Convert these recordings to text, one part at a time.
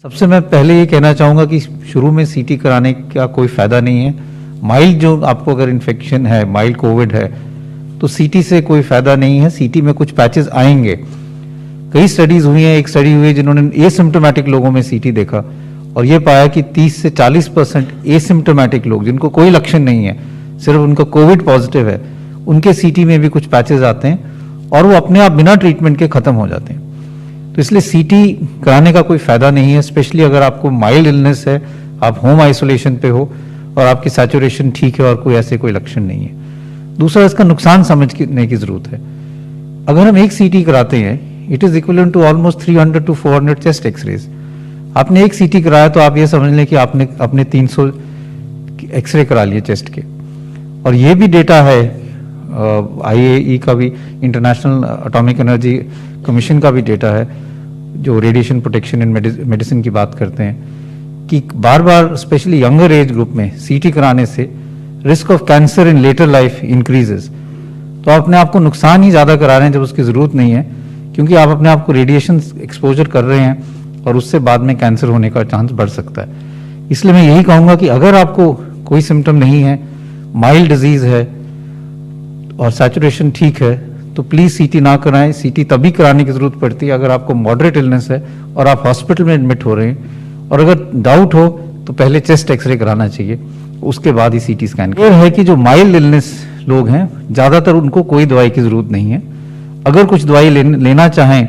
सबसे मैं पहले ये कहना चाहूँगा कि शुरू में सीटी कराने का कोई फ़ायदा नहीं है। माइल्ड जो आपको अगर इन्फेक्शन है, माइल्ड कोविड है, तो सीटी से कोई फ़ायदा नहीं है। सीटी में कुछ पैचेस आएंगे। कई स्टडीज़ हुई हैं, एक स्टडी हुई है जिन्होंने एसिम्प्टोमेटिक लोगों में सीटी देखा और ये पाया कि 30 से 40% एसिम्प्टोमेटिक लोग जिनको कोई लक्षण नहीं है, सिर्फ उनका कोविड पॉजिटिव है, उनके सीटी में भी कुछ पैचेस आते हैं और वो अपने आप बिना ट्रीटमेंट के ख़त्म हो जाते हैं। तो इसलिए सीटी कराने का कोई फायदा नहीं है, स्पेशली अगर आपको माइल्ड इलनेस है, आप होम आइसोलेशन पे हो और आपकी सैचुरेशन ठीक है और कोई ऐसे कोई लक्षण नहीं है। दूसरा, इसका नुकसान समझने की जरूरत है। अगर हम एक सीटी कराते हैं, it is equivalent to almost 300 to 400 chest x-rays. आपने एक सीटी कराया तो आप ये समझ लें कि आपने अपने 300 एक्सरे करा लिए चेस्ट के। और ये भी डेटा है, IAEA का भी, इंटरनेशनल एटॉमिक एनर्जी कमीशन का भी डेटा है, जो रेडिएशन प्रोटेक्शन इन मेडिसिन की बात करते हैं, कि बार बार स्पेशली यंगर एज ग्रुप में सीटी कराने से risk of cancer in later life increases. तो अपने आप को नुकसान ही ज़्यादा करा रहे हैं जब उसकी ज़रूरत नहीं है, क्योंकि आप अपने आप को रेडिएशन एक्सपोजर कर रहे हैं और उससे बाद में कैंसर होने का चांस बढ़ सकता है। इसलिए मैं यही कहूँगा कि अगर आपको कोई सिम्टम नहीं है, माइल्ड डिजीज़ है और सैचुरेशन ठीक है, तो प्लीज़ सीटी ना कराएं। सीटी तभी कराने की ज़रूरत पड़ती है अगर आपको मॉडरेट इलनेस है और आप हॉस्पिटल में एडमिट हो रहे हैं, और अगर डाउट हो तो पहले चेस्ट एक्सरे कराना चाहिए, उसके बाद ही सीटी स्कैन। ये है कि जो माइल्ड इलनेस लोग हैं, ज़्यादातर उनको कोई दवाई की ज़रूरत नहीं है। अगर कुछ दवाई लेना चाहें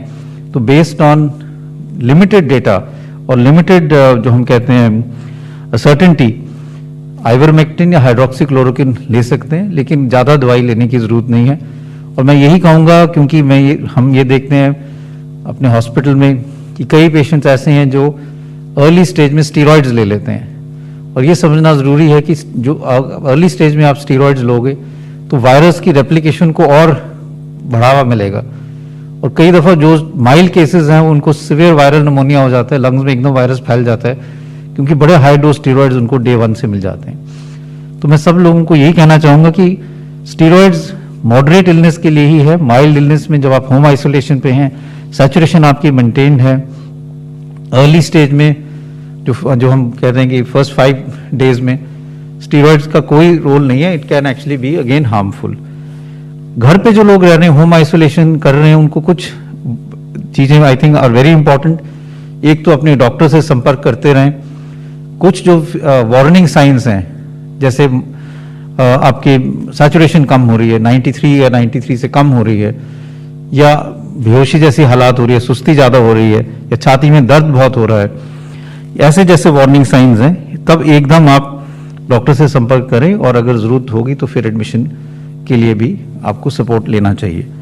तो बेस्ड ऑन लिमिटेड डेटा और लिमिटेड जो हम कहते हैं सर्टेनिटी, आइवरमेक्टिन या हाइड्रोक्सीक्लोरोक्विन ले सकते हैं, लेकिन ज़्यादा दवाई लेने की ज़रूरत नहीं है। और मैं यही कहूँगा, क्योंकि हम ये देखते हैं अपने हॉस्पिटल में कि कई पेशेंट्स ऐसे हैं जो अर्ली स्टेज में स्टीरॉइड्स ले लेते हैं, और ये समझना ज़रूरी है कि जो अर्ली स्टेज में आप स्टीरॉइड्स लोगे तो वायरस की रेप्लिकेशन को और बढ़ावा मिलेगा, और कई दफ़ा जो माइल्ड केसेस हैं उनको सिवियर वायरल निमोनिया हो जाता है, लंग्स में एकदम वायरस फैल जाता है, क्योंकि बड़े हाई डोज स्टीरॉइड्स उनको डे 1 से मिल जाते हैं। तो मैं सब लोगों को यही कहना चाहूँगा कि स्टीरॉइड्स मॉडरेट इलनेस के लिए ही है। माइल्ड इलनेस में जब आप होम आइसोलेशन पे हैं, सैचुरेशन आपकी मेंटेन्ड है, अर्ली स्टेज में जो हम कहते हैं कि फर्स्ट 5 डेज में स्टीरॉइड्स का कोई रोल नहीं है, it can actually be again harmful. घर पे जो लोग रह रहे हैं, होम आइसोलेशन कर रहे हैं, उनको कुछ चीज़ें I think are very important. एक तो अपने डॉक्टर से संपर्क करते रहें। कुछ जो वार्निंग साइंस हैं, जैसे आपकी सैचुरेशन कम हो रही है, 93 या 93 से कम हो रही है, या बेहोशी जैसी हालात हो रही है, सुस्ती ज़्यादा हो रही है, या छाती में दर्द बहुत हो रहा है, ऐसे जैसे वार्निंग साइंस हैं, तब एकदम आप डॉक्टर से संपर्क करें, और अगर ज़रूरत होगी तो फिर एडमिशन के लिए भी आपको सपोर्ट लेना चाहिए।